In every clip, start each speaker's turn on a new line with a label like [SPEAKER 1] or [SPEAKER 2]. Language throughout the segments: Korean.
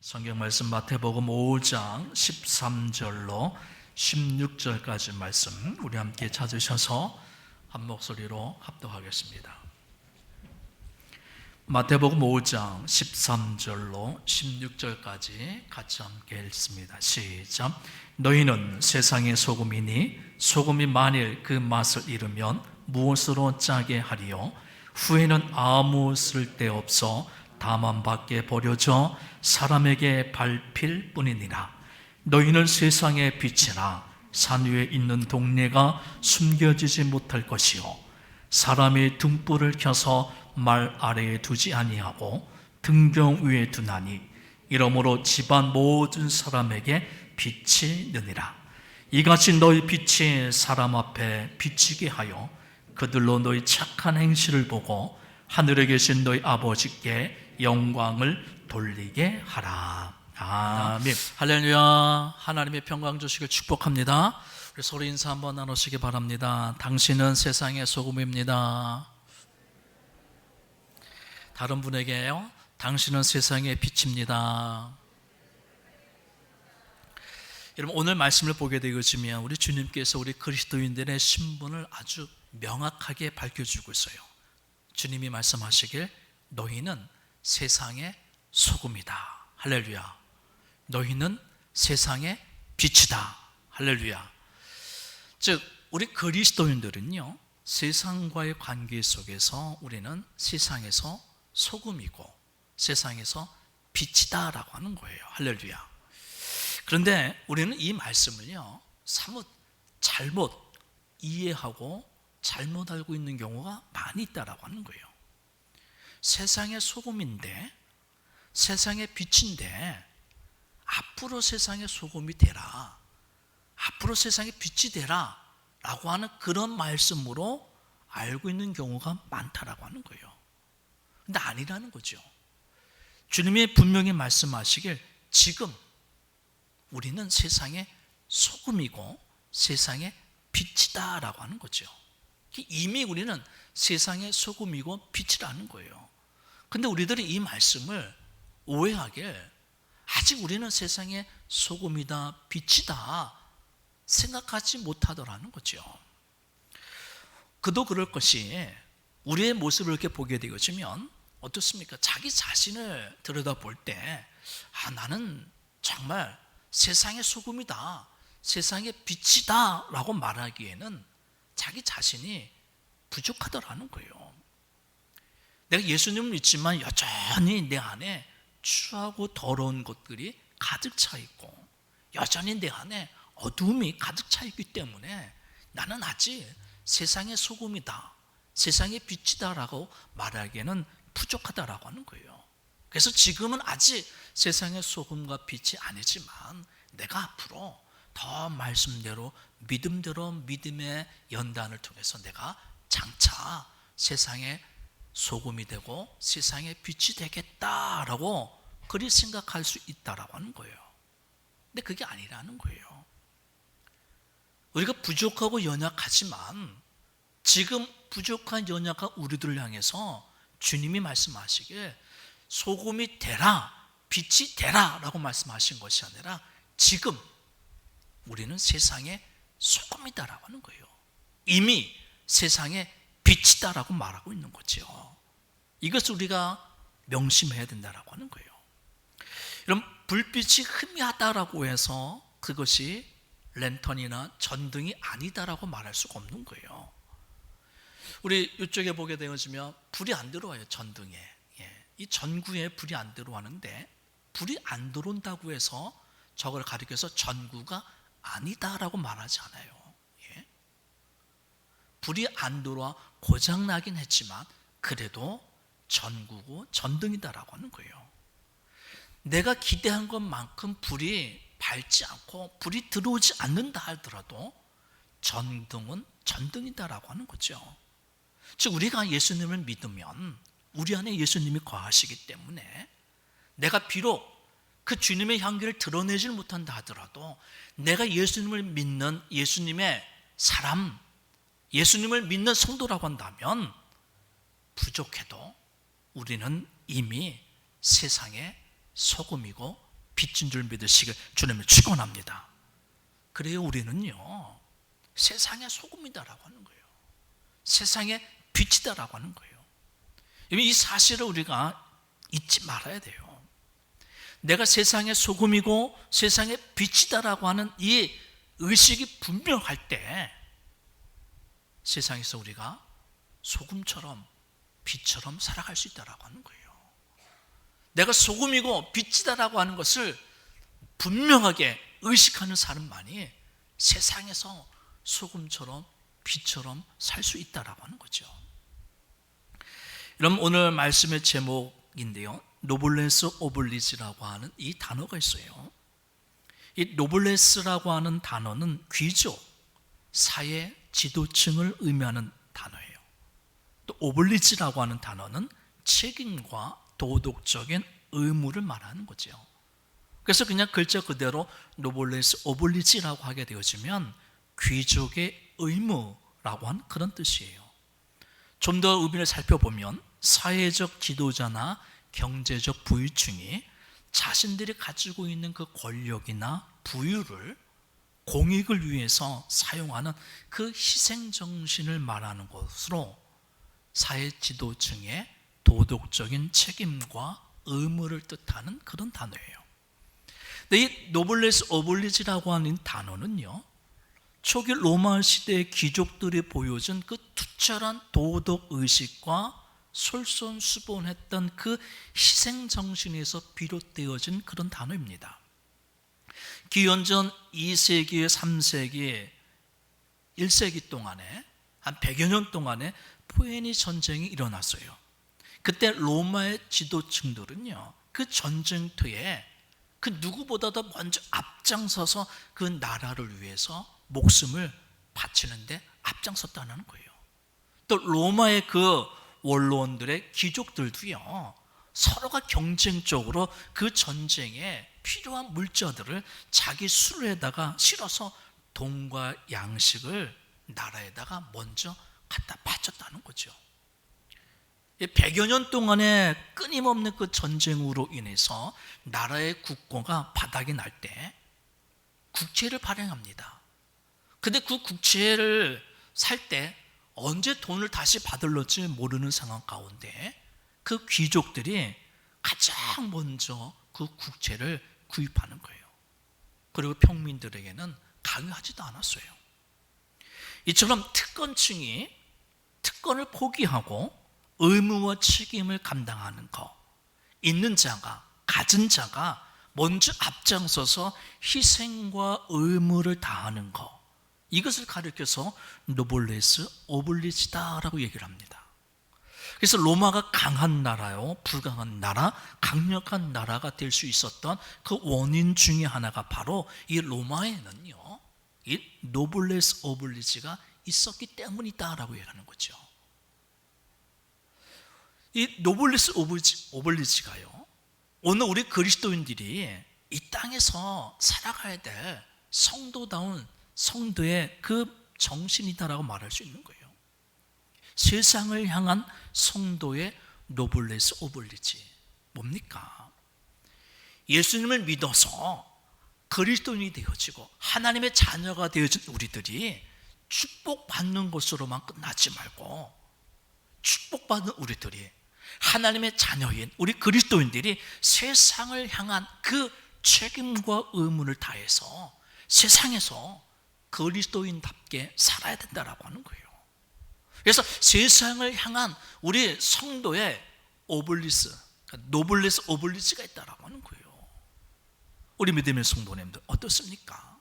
[SPEAKER 1] 성경 말씀 마태복음 5장 13절로 16절까지 말씀 우리 함께 찾으셔서 한 목소리로 합독하겠습니다. 마태복음 5장 13절로 16절까지 같이 함께 읽습니다. 시작. 너희는 세상의 소금이니 소금이 만일 그 맛을 잃으면 무엇으로 짜게 하리요? 후에는 아무 쓸데없어 다만 밖에 버려져 사람에게 밟힐 뿐이니라. 너희는 세상의 빛이라. 산 위에 있는 동네가 숨겨지지 못할 것이요 사람이 등불을 켜서 말 아래에 두지 아니하고 등경 위에 두나니 이러므로 집안 모든 사람에게 빛이 느니라. 이같이 너희 빛이 사람 앞에 비치게 하여 그들로 너희 착한 행실을 보고 하늘에 계신 너희 아버지께 영광을 돌리게 하라. 아멘. 할렐루야. 하나님의 평강 주시길 축복합니다. 우리 서로 인사 한번 나누시기 바랍니다. 당신은 세상의 소금입니다. 다른 분에게요. 당신은 세상의 빛입니다. 여러분, 오늘 말씀을 보게 되어지면 우리 주님께서 우리 그리스도인들의 신분을 아주 명확하게 밝혀주고 있어요. 주님이 말씀하시길 너희는 세상의 소금이다. 할렐루야. 너희는 세상의 빛이다. 할렐루야. 즉 우리 그리스도인들은요, 세상과의 관계 속에서 우리는 세상에서 소금이고 세상에서 빛이다라고 하는 거예요. 할렐루야. 그런데 우리는 이 말씀을요, 사뭇 잘못 이해하고 잘못 알고 있는 경우가 많이 있다라고 하는 거예요. 세상의 소금인데, 세상의 빛인데 앞으로 세상의 소금이 되라, 앞으로 세상의 빛이 되라 라고 하는 그런 말씀으로 알고 있는 경우가 많다라고 하는 거예요. 근데 아니라는 거죠. 주님이 분명히 말씀하시길 지금 우리는 세상의 소금이고 세상의 빛이다 라고 하는 거죠. 이미 우리는 세상의 소금이고 빛이라는 거예요. 근데 우리들이 이 말씀을 오해하길 아직 우리는 세상의 소금이다, 빛이다 생각하지 못하더라는 거죠. 그도 그럴 것이 우리의 모습을 이렇게 보게 되어지면 어떻습니까? 자기 자신을 들여다볼 때 나는 정말 세상의 소금이다, 세상의 빛이다 라고 말하기에는 자기 자신이 부족하더라는 거예요. 내가 예수님을 믿지만 여전히 내 안에 추하고 더러운 것들이 가득 차 있고 여전히 내 안에 어둠이 가득 차 있기 때문에 나는 아직 세상의 소금이다, 세상의 빛이다 라고 말하기에는 부족하다라고 하는 거예요. 그래서 지금은 아직 세상의 소금과 빛이 아니지만 내가 앞으로 더 말씀대로 믿음대로 믿음의 연단을 통해서 내가 장차 세상의 소금이 되고 세상의 빛이 되겠다라고 그리 생각할 수 있다라고 하는 거예요. 근데 그게 아니라는 거예요. 우리가 부족하고 연약하지만 지금 부족한 연약한 우리들을 향해서 주님이 말씀하시길 소금이 되라, 빛이 되라 라고 말씀하신 것이 아니라 지금 우리는 세상의 소금이다라고 하는 거예요. 이미 세상의 빛이다라고 말하고 있는 거죠. 이것을 우리가 명심해야 된다라고 하는 거예요. 여러분, 불빛이 희미하다라고 해서 그것이 랜턴이나 전등이 아니다라고 말할 수가 없는 거예요. 우리 이쪽에 보게 되어지면 불이 안 들어와요. 전등에. 이 전구에 불이 안 들어오는데 불이 안 들어온다고 해서 저걸 가리켜서 전구가 아니다라고 말하지 않아요. 불이 안 들어와 고장나긴 했지만 그래도 전구고 전등이다라고 하는 거예요. 내가 기대한 것만큼 불이 밝지 않고 불이 들어오지 않는다 하더라도 전등은 전등이다라고 하는 거죠. 즉 우리가 예수님을 믿으면 우리 안에 예수님이 거하시기 때문에 내가 비록 그 주님의 향기를 드러내질 못한다 하더라도 내가 예수님을 믿는 예수님의 사람, 예수님을 믿는 성도라고 한다면 부족해도 우리는 이미 세상의 소금이고 빛인 줄 믿으시길 주님을 축원합니다. 그래요, 우리는요 세상의 소금이다라고 하는 거예요. 세상의 빛이다라고 하는 거예요. 이 사실을 우리가 잊지 말아야 돼요. 내가 세상의 소금이고 세상의 빛이다라고 하는 이 의식이 분명할 때 세상에서 우리가 소금처럼 빛처럼 살아갈 수 있다라고 하는 거예요. 내가 소금이고 빛이다라고 하는 것을 분명하게 의식하는 사람만이 세상에서 소금처럼 빛처럼 살 수 있다라고 하는 거죠. 여러분, 오늘 말씀의 제목인데요, 노블레스 오블리지라고 하는 이 단어가 있어요. 이 노블레스라고 하는 단어는 귀족, 사회 지도층을 의미하는 단어예요. 또 오블리지라고 하는 단어는 책임과 도덕적인 의무를 말하는 거죠. 그래서 그냥 글자 그대로 노블레스 오블리지라고 하게 되어지면 귀족의 의무라고 하는 그런 뜻이에요. 좀 더 의미를 살펴보면 사회적 지도자나 경제적 부유층이 자신들이 가지고 있는 그 권력이나 부유를 공익을 위해서 사용하는 그 희생정신을 말하는 것으로 사회 지도층의 도덕적인 책임과 의무를 뜻하는 그런 단어예요. 근데 이 노블레스 오블리지라고 하는 단어는요, 초기 로마 시대의 귀족들이 보여준 그 투철한 도덕의식과 솔선수범했던 그 희생정신에서 비롯되어진 그런 단어입니다. 기원전 2세기, 3세기, 1세기 동안에 한 100여 년 동안에 포에니 전쟁이 일어났어요. 그때 로마의 지도층들은요, 그 전쟁터에 그 누구보다도 먼저 앞장서서 그 나라를 위해서 목숨을 바치는데 앞장섰다는 거예요. 또 로마의 그 원로원들의 귀족들도요, 서로가 경쟁적으로 그 전쟁에 필요한 물자들을 자기 수로에다가 실어서 돈과 양식을 나라에다가 먼저 갖다 바쳤다는 거죠. 100여 년 동안의 끊임없는 그 전쟁으로 인해서 나라의 국고가 바닥이 날 때 국채를 발행합니다. 근데 그 국채를 살 때 언제 돈을 다시 받을지 모르는 상황 가운데 그 귀족들이 가장 먼저 그 국채를 구입하는 거예요. 그리고 평민들에게는 강요하지도 않았어요. 이처럼 특권층이 특권을 포기하고 의무와 책임을 감당하는 것, 있는 자가, 가진 자가 먼저 앞장서서 희생과 의무를 다하는 것, 이것을 가리켜서 노블레스 오블리지다라고 얘기를 합니다. 그래서 로마가 강한 나라요, 불강한 나라, 강력한 나라가 될 수 있었던 그 원인 중에 하나가 바로 이 로마에는요, 이 노블레스 오블리지가 있었기 때문이다라고 얘기하는 거죠. 이 노블레스 오블리지가요, 오늘 우리 그리스도인들이 이 땅에서 살아가야 될 성도다운 성도의 그 정신이다라고 말할 수 있는 거예요. 세상을 향한 성도의 노블레스 오블리지 뭡니까? 예수님을 믿어서 그리스도인이 되어지고 하나님의 자녀가 되어진 우리들이 축복받는 것으로만 끝나지 말고, 축복받는 우리들이, 하나님의 자녀인 우리 그리스도인들이 세상을 향한 그 책임과 의무를 다해서 세상에서 그리스도인답게 살아야 된다라고 하는 거예요. 그래서 세상을 향한 우리 성도의 오블리스, 노블레스 오블리스가 있다라고 하는 거예요. 우리 믿음의 성도님들 어떻습니까?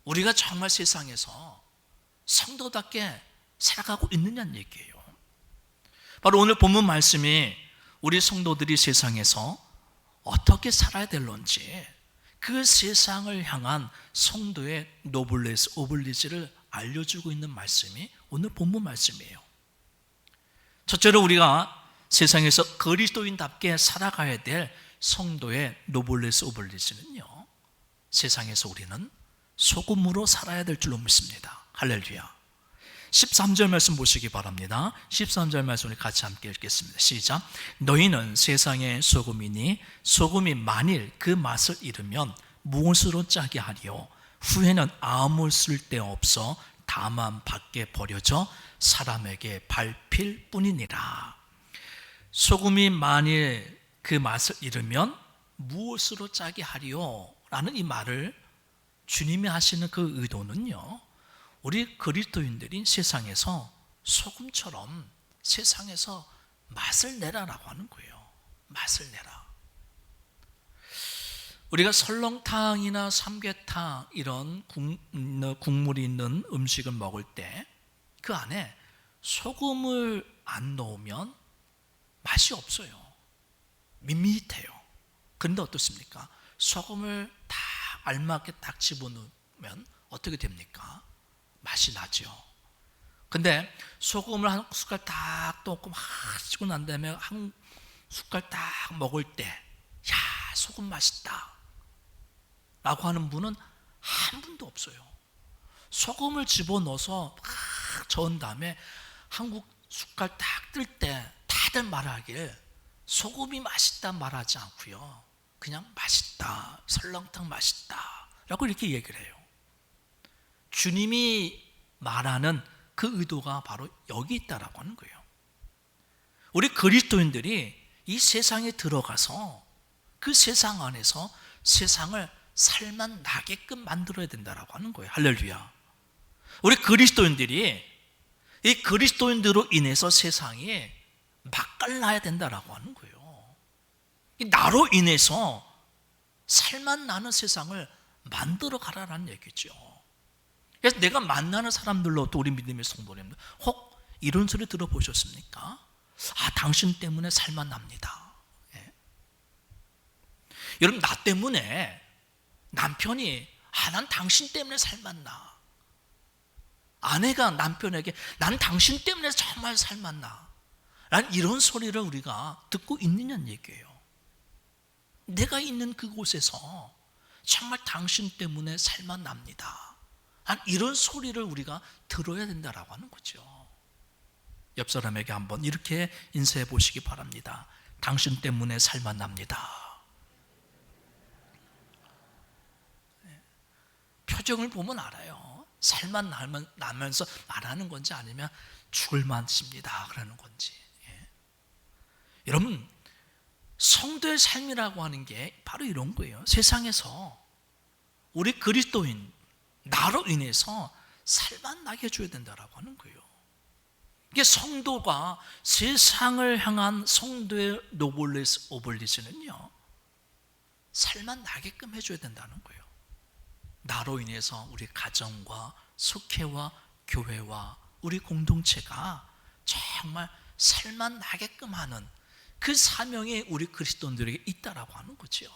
[SPEAKER 1] 우리가 정말 세상에서 성도답게 살아가고 있느냐는 얘기예요. 바로 오늘 본문 말씀이 우리 성도들이 세상에서 어떻게 살아야 될런지, 그 세상을 향한 성도의 노블레스 오블리지를 알려주고 있는 말씀이 오늘 본문 말씀이에요. 첫째로 우리가 세상에서 그리스도인답게 살아가야 될 성도의 노블레스 오블리지는요, 세상에서 우리는 소금으로 살아야 될 줄로 믿습니다. 할렐루야. 13절 말씀 보시기 바랍니다. 13절 말씀 우리 같이 함께 읽겠습니다. 시작. 너희는 세상의 소금이니 소금이 만일 그 맛을 잃으면 무엇으로 짜게 하리요? 후에는 아무 쓸데없어 다만 밖에 버려져 사람에게 밟힐 뿐이니라. 소금이 만일 그 맛을 잃으면 무엇으로 짜게 하리요? 라는 이 말을 주님이 하시는 그 의도는요, 우리 그리스도인들이 세상에서 소금처럼 세상에서 맛을 내라라고 하는 거예요. 맛을 내라. 우리가 설렁탕이나 삼계탕 이런 국물이 있는 음식을 먹을 때 그 안에 소금을 안 넣으면 맛이 없어요. 밋밋해요. 그런데 어떻습니까? 소금을 다 알맞게 딱 집어넣으면 어떻게 됩니까? 맛이 나죠. 근데 소금을 한 숟갈 딱 넣고 마시고 난 다음에 한 숟갈 딱 먹을 때, 야, 소금 맛있다 라고 하는 분은 한 분도 없어요. 소금을 집어넣어서 막 저은 다음에 한국 숟갈 딱 뜰 때 다들 말하길 소금이 맛있다 말하지 않고요, 그냥 맛있다, 설렁탕 맛있다 라고 이렇게 얘기를 해요. 주님이 말하는 그 의도가 바로 여기 있다라고 하는 거예요. 우리 그리스도인들이 이 세상에 들어가서 그 세상 안에서 세상을 살맛 나게끔 만들어야 된다라고 하는 거예요. 할렐루야. 우리 그리스도인들이 이 그리스도인들로 인해서 세상이 맛깔나야 된다라고 하는 거예요. 나로 인해서 살맛 나는 세상을 만들어 가라라는 얘기죠. 그래서 내가 만나는 사람들로 또 우리 믿음의 성도님들 혹 이런 소리 들어보셨습니까? 아, 당신 때문에 살맛 납니다. 예. 여러분, 나 때문에 남편이 난 당신 때문에 살맛 나. 아내가 남편에게 난 당신 때문에 정말 살맛 나. 라는 이런 소리를 우리가 듣고 있느냐는 얘기예요. 내가 있는 그곳에서 정말 당신 때문에 살맛 납니다. 이런 소리를 우리가 들어야 된다라고 하는 거죠. 옆 사람에게 한번 이렇게 인사해 보시기 바랍니다. 당신 때문에 살맛 납니다. 표정을 보면 알아요. 살맛 나면서 말하는 건지 아니면 죽을 맛입니다 그러는 건지. 예. 여러분, 성도의 삶이라고 하는 게 바로 이런 거예요. 세상에서 우리 그리스도인 나로 인해서 살맛 나게 해줘야 된다라고 하는 거예요. 이게 성도가 세상을 향한 성도의 노블레스 오블리스는요, 살맛 나게끔 해줘야 된다는 거예요. 나로 인해서 우리 가정과 속회와 교회와 우리 공동체가 정말 살맛 나게끔 하는 그 사명이 우리 그리스도인들에게 있다라고 하는 거죠.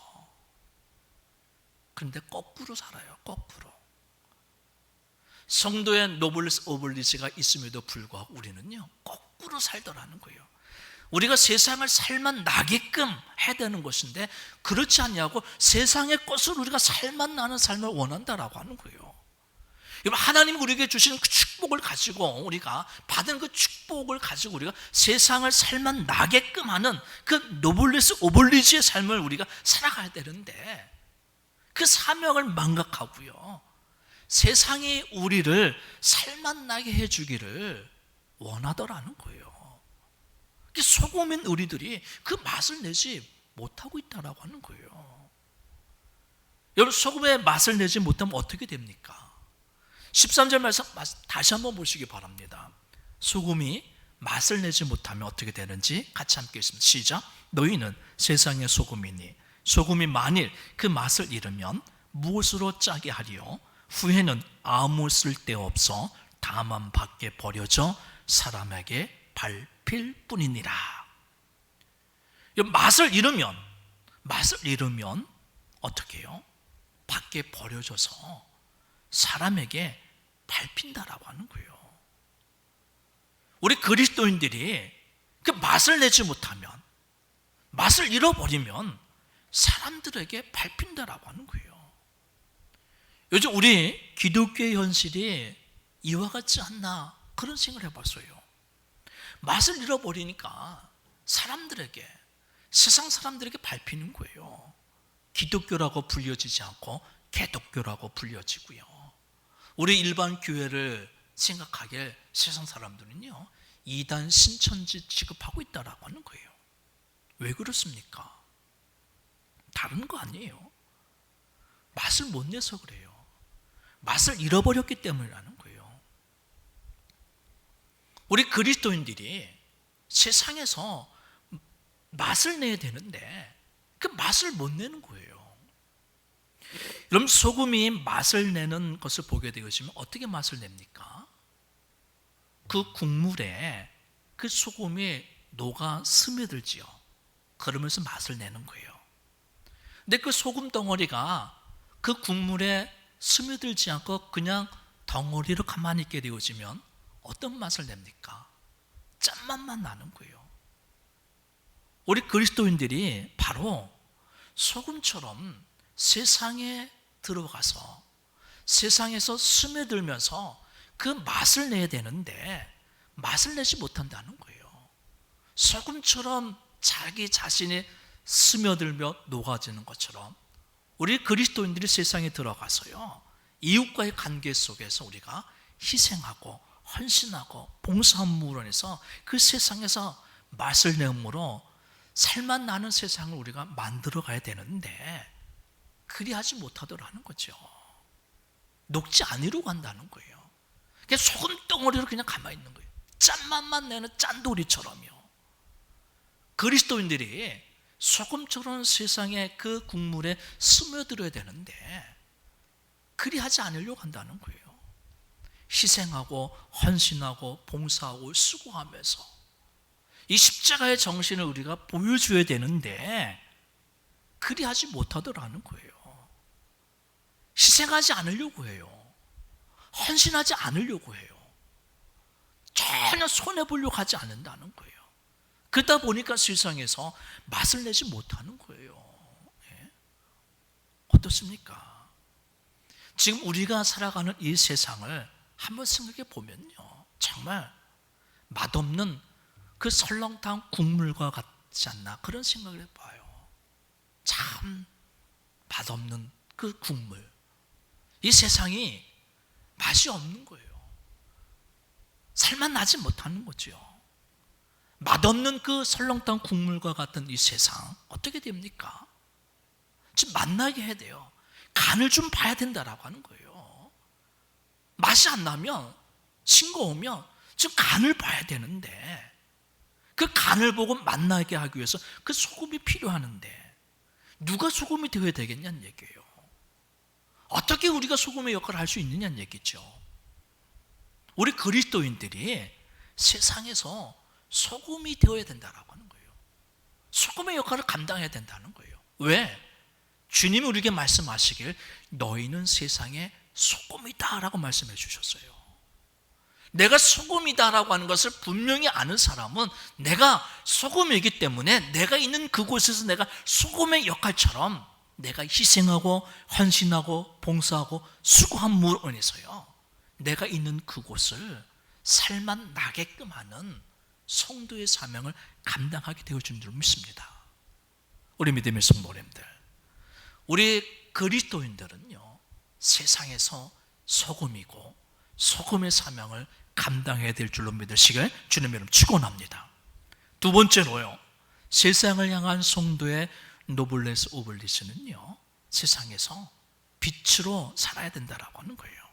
[SPEAKER 1] 그런데 거꾸로 살아요. 거꾸로. 성도의 노블리스 오블리스가 있음에도 불구하고 우리는요, 거꾸로 살더라는 거예요. 우리가 세상을 살맛 나게끔 해야 되는 것인데 그렇지 않냐고 세상의 것을 우리가 살맛 나는 삶을 원한다라고 하는 거예요. 여러분, 하나님 우리에게 주신 그 축복을 가지고 우리가 받은 그 축복을 가지고 우리가 세상을 살맛 나게끔 하는 그 노블리스 오블리지의 삶을 우리가 살아가야 되는데 그 사명을 망각하고요, 세상이 우리를 살맛 나게 해주기를 원하더라는 거예요. 소금인 우리들이 그 맛을 내지 못하고 있다라고 하는 거예요. 여러분, 소금의 맛을 내지 못하면 어떻게 됩니까? 13절 말씀 다시 한번 보시기 바랍니다. 소금이 맛을 내지 못하면 어떻게 되는지 같이 함께 읽습니다. 시작. 너희는 세상의 소금이니 소금이 만일 그 맛을 잃으면 무엇으로 짜게 하리요? 후에는 아무 쓸데없어 다만 밖에 버려져 사람에게 밟힐 뿐이니라. 맛을 잃으면 어떻게 해요? 밖에 버려져서 사람에게 밟힌다라고 하는 거예요. 우리 그리스도인들이 그 맛을 내지 못하면, 맛을 잃어버리면 사람들에게 밟힌다라고 하는 거예요. 요즘 우리 기독교의 현실이 이와 같지 않나 그런 생각을 해봤어요. 맛을 잃어버리니까 사람들에게, 세상 사람들에게 밟히는 거예요. 기독교라고 불려지지 않고 개독교라고 불려지고요. 우리 일반 교회를 생각하기에 세상 사람들은요, 이단 신천지 취급하고 있다라고 하는 거예요. 왜 그렇습니까? 다른 거 아니에요. 맛을 못 내서 그래요. 맛을 잃어버렸기 때문이라는 거예요. 우리 그리스도인들이 세상에서 맛을 내야 되는데 그 맛을 못 내는 거예요. 여러분, 소금이 맛을 내는 것을 보게 되시면 어떻게 맛을 냅니까? 그 국물에 그 소금이 녹아 스며들지요. 그러면서 맛을 내는 거예요. 근데 그 소금 덩어리가 그 국물에 스며들지 않고 그냥 덩어리로 가만히 있게 되어지면 어떤 맛을 냅니까? 짠맛만 나는 거예요. 우리 그리스도인들이 바로 소금처럼 세상에 들어가서 세상에서 스며들면서 그 맛을 내야 되는데 맛을 내지 못한다는 거예요. 소금처럼 자기 자신이 스며들며 녹아지는 것처럼 우리 그리스도인들이 세상에 들어가서요, 이웃과의 관계 속에서 우리가 희생하고 헌신하고 봉사함으로 인해서 그 세상에서 맛을 내음으로 살맛 나는 세상을 우리가 만들어 가야 되는데 그리하지 못하더라는 거죠. 녹지 않으려고 한다는 거예요. 그냥 소금 덩어리로 그냥 가만히 있는 거예요. 짠맛만 내는 짠돌이처럼요. 그리스도인들이 소금처럼 세상의 그 국물에 스며들어야 되는데 그리하지 않으려고 한다는 거예요. 희생하고 헌신하고 봉사하고 수고하면서 이 십자가의 정신을 우리가 보여줘야 되는데 그리하지 못하더라는 거예요. 희생하지 않으려고 해요. 헌신하지 않으려고 해요. 전혀 손해보려고 하지 않는다는 거예요. 그러다 보니까 세상에서 맛을 내지 못하는 거예요. 예? 어떻습니까? 지금 우리가 살아가는 이 세상을 한번 생각해 보면요, 정말 맛없는 그 설렁탕 국물과 같지 않나, 그런 생각을 해봐요. 참 맛없는 그 국물, 이 세상이 맛이 없는 거예요. 살맛 나지 못하는 거죠. 맛없는 그 설렁탕 국물과 같은 이 세상 어떻게 됩니까? 지금 맛나게 해야 돼요. 간을 좀 봐야 된다라고 하는 거예요. 맛이 안 나면, 싱거우면 지금 간을 봐야 되는데 그 간을 보고 맛나게 하기 위해서 그 소금이 필요하는데 누가 소금이 되어야 되겠냐는 얘기예요. 어떻게 우리가 소금의 역할을 할 수 있느냐는 얘기죠. 우리 그리스도인들이 세상에서 소금이 되어야 된다라고 하는 거예요. 소금의 역할을 감당해야 된다는 거예요. 왜? 주님이 우리에게 말씀하시길 너희는 세상의 소금이다라고 말씀해 주셨어요. 내가 소금이다라고 하는 것을 분명히 아는 사람은 내가 소금이기 때문에 내가 있는 그곳에서 내가 소금의 역할처럼 내가 희생하고 헌신하고 봉사하고 수고함으로 인해서요, 내가 있는 그곳을 살맛 나게끔 하는 성도의 사명을 감당하게 되어준 줄 믿습니다. 우리 믿음의 성도님들, 우리 그리스도인들은요, 세상에서 소금이고 소금의 사명을 감당해야 될 줄로 믿으시길 주님의 이름 축원합니다. 두 번째로요, 세상을 향한 성도의 노블레스 오블리스는요, 세상에서 빛으로 살아야 된다라고 하는 거예요.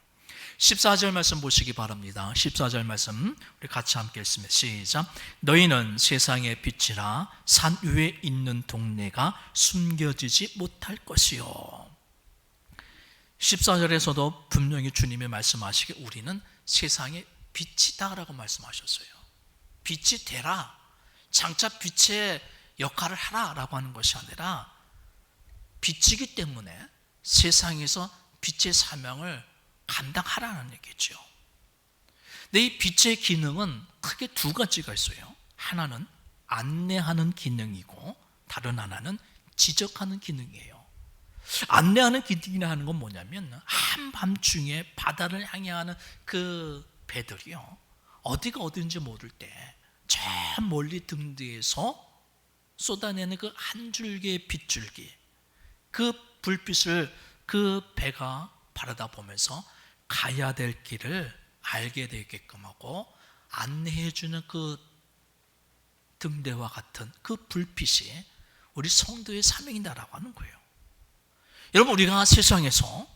[SPEAKER 1] 14절 말씀 보시기 바랍니다. 14절 말씀 우리 같이 함께 읽습니다. 시작. 너희는 세상의 빛이라 산 위에 있는 동네가 숨겨지지 못할 것이요. 14절에서도 분명히 주님이 말씀하시기에 우리는 세상의 빛이다 라고 말씀하셨어요. 빛이 되라, 장차 빛의 역할을 하라 라고 하는 것이 아니라 빛이기 때문에 세상에서 빛의 사명을 감당하라는 얘기죠. 근데 이 빛의 기능은 크게 두 가지가 있어요. 하나는 안내하는 기능이고 다른 하나는 지적하는 기능이에요. 안내하는 기능이라 하는 건 뭐냐면 한밤중에 바다를 향해 하는 그 배들이요, 어디가 어딘지 모를 때 저 멀리 등 뒤에서 쏟아내는 그 한 줄기의 빗줄기, 그 불빛을 그 배가 바라다 보면서 가야 될 길을 알게 되게끔 하고 안내해 주는 그 등대와 같은 그 불빛이 우리 성도의 사명이다라고 하는 거예요. 여러분, 우리가 세상에서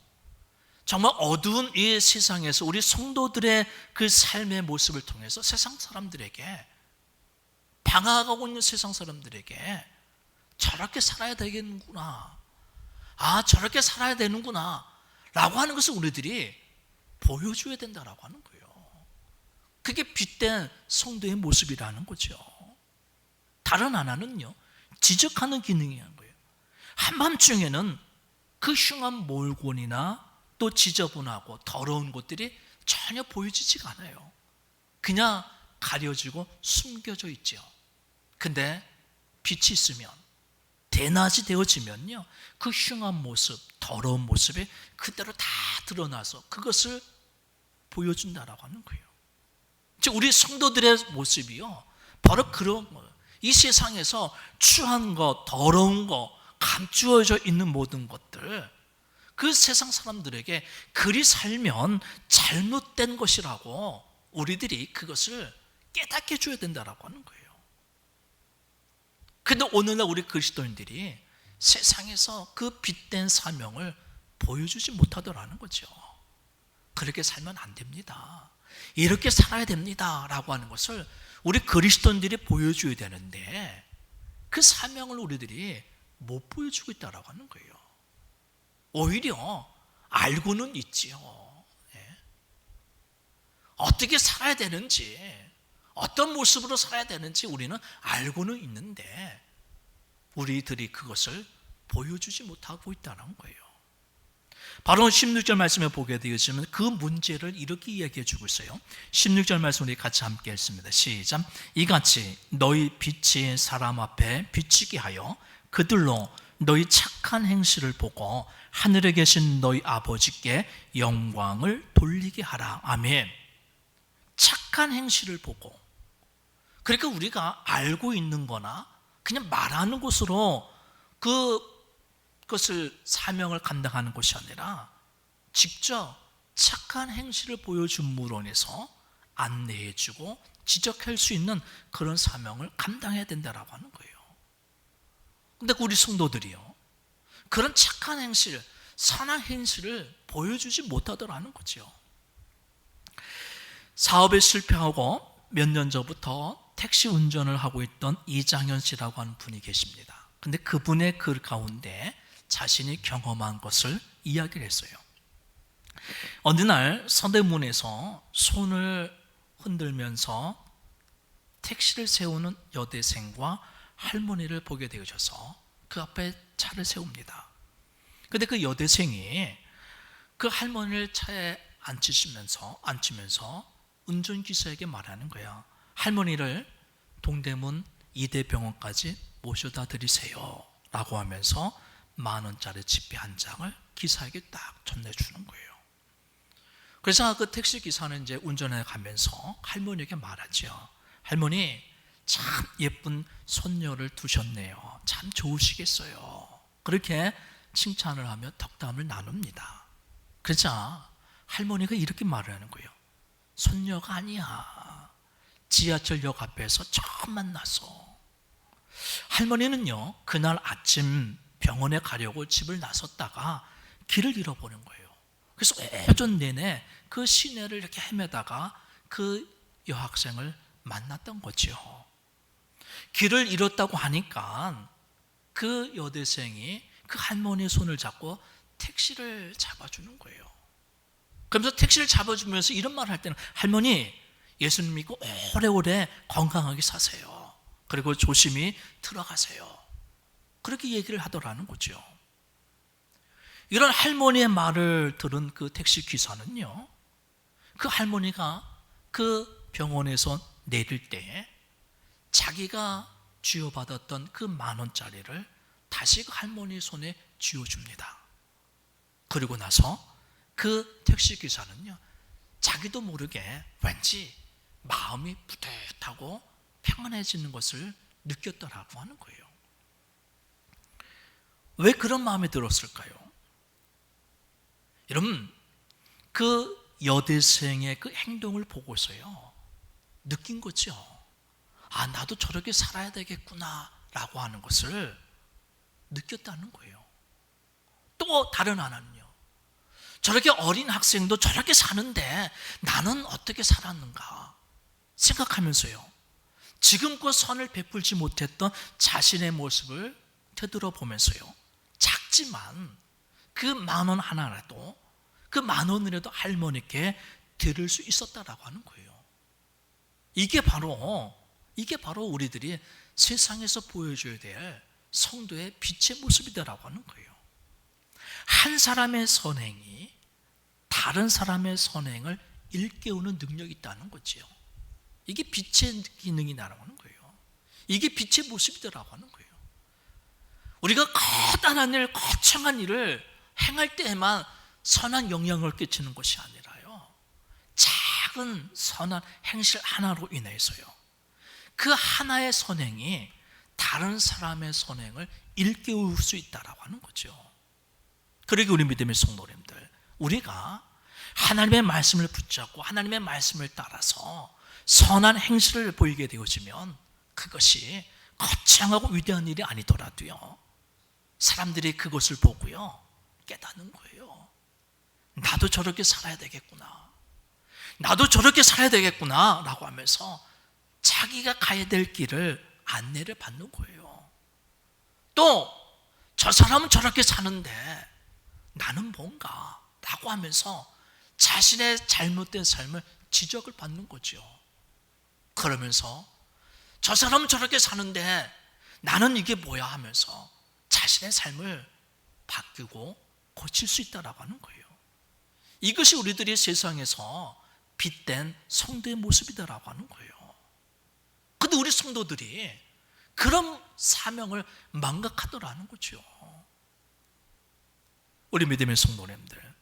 [SPEAKER 1] 정말 어두운 이 세상에서 우리 성도들의 그 삶의 모습을 통해서 세상 사람들에게, 방황하고 있는 세상 사람들에게 저렇게 살아야 되겠구나, 저렇게 살아야 되는구나 라고 하는 것을 우리들이 보여줘야 된다라고 하는 거예요. 그게 빛된 성도의 모습이라는 거죠. 다른 하나는요, 지적하는 기능이 한 거예요. 한밤중에는 그 흉한 몰골이나 또 지저분하고 더러운 것들이 전혀 보여지지가 않아요. 그냥 가려지고 숨겨져 있죠. 근데 빛이 있으면, 대낮이 되어지면요, 그 흉한 모습, 더러운 모습이 그대로 다 드러나서 그것을 보여준다라고 하는 거예요. 즉 우리 성도들의 모습이요, 바로 그런 거예요. 이 세상에서 추한 것, 더러운 것, 감추어져 있는 모든 것들, 그 세상 사람들에게 그리 살면 잘못된 것이라고 우리들이 그것을 깨닫게 해줘야 된다라고 하는 거예요. 근데 오늘날 우리 그리스도인들이 세상에서 그 빛된 사명을 보여주지 못하더라는 거죠. 그렇게 살면 안 됩니다, 이렇게 살아야 됩니다 라고 하는 것을 우리 그리스도인들이 보여줘야 되는데 그 사명을 우리들이 못 보여주고 있다라고 하는 거예요. 오히려 알고는 있지요. 어떻게 살아야 되는지, 어떤 모습으로 살아야 되는지 우리는 알고는 있는데 우리들이 그것을 보여주지 못하고 있다는 거예요. 바로 16절 말씀에 보게 되어지면 그 문제를 이렇게 이야기해 주고 있어요. 16절 말씀 우리 같이 함께 읽습니다. 시작. 이같이 너희 빛이 사람 앞에 비치게 하여 그들로 너희 착한 행실을 보고 하늘에 계신 너희 아버지께 영광을 돌리게 하라. 아멘. 착한 행실을 보고, 그러니까 우리가 알고 있는 거나 그냥 말하는 것으로 그것을 사명을 감당하는 것이 아니라 직접 착한 행실을 보여줌으로 인해서 안내해주고 지적할 수 있는 그런 사명을 감당해야 된다라고 하는 거예요. 근데 우리 성도들이요, 그런 착한 행실, 선한 행실을 보여주지 못하더라는 거죠. 사업에 실패하고 몇 년 전부터 택시 운전을 하고 있던 이장현 씨라고 하는 분이 계십니다. 근데 그분의 글 가운데 자신이 경험한 것을 이야기를 했어요. 어느 날 서대문에서 손을 흔들면서 택시를 세우는 여대생과 할머니를 보게 되어져서 그 앞에 차를 세웁니다. 근데 그 여대생이 그 할머니를 차에 앉히면서 운전기사에게 말하는 거야. 할머니를 동대문 이대병원까지 모셔다 드리세요 라고 하면서 10,000원짜리 지폐 한 장을 기사에게 딱 전해주는 거예요. 그래서 그 택시기사는 이제 운전해 가면서 할머니에게 말하죠. 할머니, 참 예쁜 손녀를 두셨네요. 참 좋으시겠어요. 그렇게 칭찬을 하며 덕담을 나눕니다. 그러자 할머니가 이렇게 말을 하는 거예요. 손녀가 아니야. 지하철역 앞에서 처음 만났어. 할머니는요, 그날 아침 병원에 가려고 집을 나섰다가 길을 잃어버린 거예요. 그래서 오전 내내 그 시내를 이렇게 헤매다가 그 여학생을 만났던 거죠. 길을 잃었다고 하니까 그 여대생이 그 할머니의 손을 잡고 택시를 잡아주는 거예요. 그러면서 택시를 잡아주면서 이런 말을 할 때는, 할머니, 예수님 믿고 오래오래 건강하게 사세요. 그리고 조심히 들어가세요. 그렇게 얘기를 하더라는 거죠. 이런 할머니의 말을 들은 그 택시 기사는요, 그 할머니가 그 병원에서 내릴 때 자기가 쥐어받았던 그 10,000원짜리를 다시 그 할머니 손에 쥐어줍니다. 그리고 나서 그 택시기사는요, 자기도 모르게 왠지 마음이 뿌듯하고 평안해지는 것을 느꼈더라고 하는 거예요. 왜 그런 마음이 들었을까요? 여러분, 그 여대생의 그 행동을 보고서요 느낀 거죠. 아, 나도 저렇게 살아야 되겠구나 라고 하는 것을 느꼈다는 거예요. 또 다른 하나는요, 저렇게 어린 학생도 저렇게 사는데 나는 어떻게 살았는가 생각하면서요, 지금껏 선을 베풀지 못했던 자신의 모습을 되돌아보면서요, 작지만 그 10,000원 하나라도, 그 10,000원이라도 할머니께 드릴 수 있었다라고 하는 거예요. 이게 바로 우리들이 세상에서 보여줘야 될 성도의 빛의 모습이다라고 하는 거예요. 한 사람의 선행이 다른 사람의 선행을 일깨우는 능력이 있다는 거죠. 이게 빛의 기능이라고 하는 거예요. 이게 빛의 모습이다라고 하는 거예요. 우리가 거단한 일, 거창한 일을 행할 때에만 선한 영향을 끼치는 것이 아니라요, 작은 선한 행실 하나로 인해서요, 그 하나의 선행이 다른 사람의 선행을 일깨울 수 있다라고 하는 거죠. 그러기 우리 믿음의 성도님들, 우리가 하나님의 말씀을 붙잡고 하나님의 말씀을 따라서 선한 행실을 보이게 되어지면 그것이 거창하고 위대한 일이 아니더라도요, 사람들이 그것을 보고요 깨닫는 거예요. 나도 저렇게 살아야 되겠구나, 나도 저렇게 살아야 되겠구나 라고 하면서 자기가 가야 될 길을 안내를 받는 거예요. 또 저 사람은 저렇게 사는데 나는 뭔가 라고 하면서 자신의 잘못된 삶을 지적을 받는 거죠. 그러면서 저 사람은 저렇게 사는데 나는 이게 뭐야 하면서 자신의 삶을 바꾸고 고칠 수 있다라고 하는 거예요. 이것이 우리들이 세상에서 빛된 성도의 모습이다라고 하는 거예요. 근데 우리 성도들이 그런 사명을 망각하더라는 거죠. 우리 믿음의 성도님들,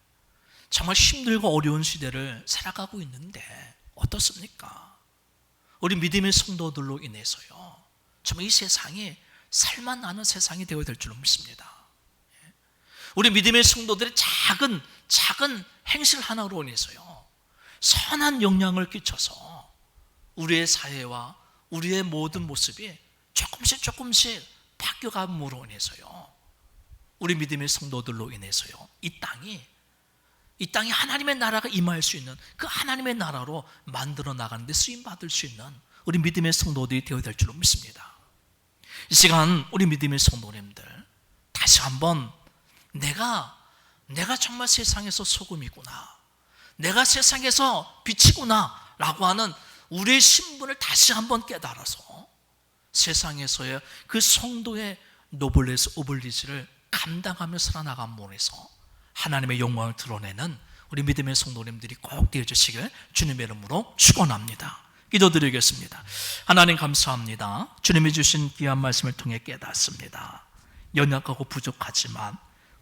[SPEAKER 1] 정말 힘들고 어려운 시대를 살아가고 있는데 어떻습니까? 우리 믿음의 성도들로 인해서요, 정말 이 세상이 살만 나는 세상이 되어야 될 줄 믿습니다. 우리 믿음의 성도들의 작은 행실 하나로 인해서요, 선한 영향을 끼쳐서 우리의 사회와 우리의 모든 모습이 조금씩 바뀌어감으로 인해서요, 우리 믿음의 성도들로 인해서요, 이 땅이 하나님의 나라가 임할 수 있는 그 하나님의 나라로 만들어 나가는 데 쓰임 받을 수 있는 우리 믿음의 성도들이 되어야 될 줄로 믿습니다. 이 시간 우리 믿음의 성도님들, 다시 한번 내가 정말 세상에서 소금이구나, 내가 세상에서 빛이구나 라고 하는 우리의 신분을 다시 한번 깨달아서 세상에서의 그 성도의 노블레스 오블리지를 감당하며 살아나감으로 해서 하나님의 영광을 드러내는 우리 믿음의 성도님들이 꼭 되어주시길 주님의 이름으로 축원합니다. 기도드리겠습니다. 하나님 감사합니다. 주님이 주신 귀한 말씀을 통해 깨닫습니다. 연약하고 부족하지만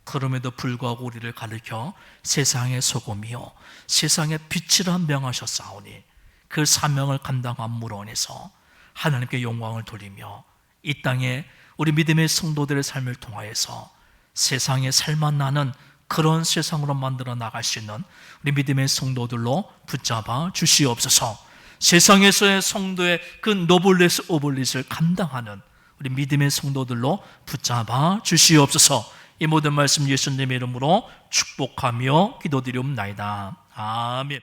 [SPEAKER 1] 그럼에도 불구하고 우리를 가르쳐 세상의 소금이요 세상의 빛이라 명하셨사오니 그 사명을 감당함으로 인해서 하나님께 영광을 돌리며 이 땅에 우리 믿음의 성도들의 삶을 통하여서 세상에 살만 나는 그런 세상으로 만들어 나갈 수 있는 우리 믿음의 성도들로 붙잡아 주시옵소서. 세상에서의 성도의 그 노블레스 오블리스를 감당하는 우리 믿음의 성도들로 붙잡아 주시옵소서. 이 모든 말씀 예수님의 이름으로 축복하며 기도드리옵나이다. 아멘.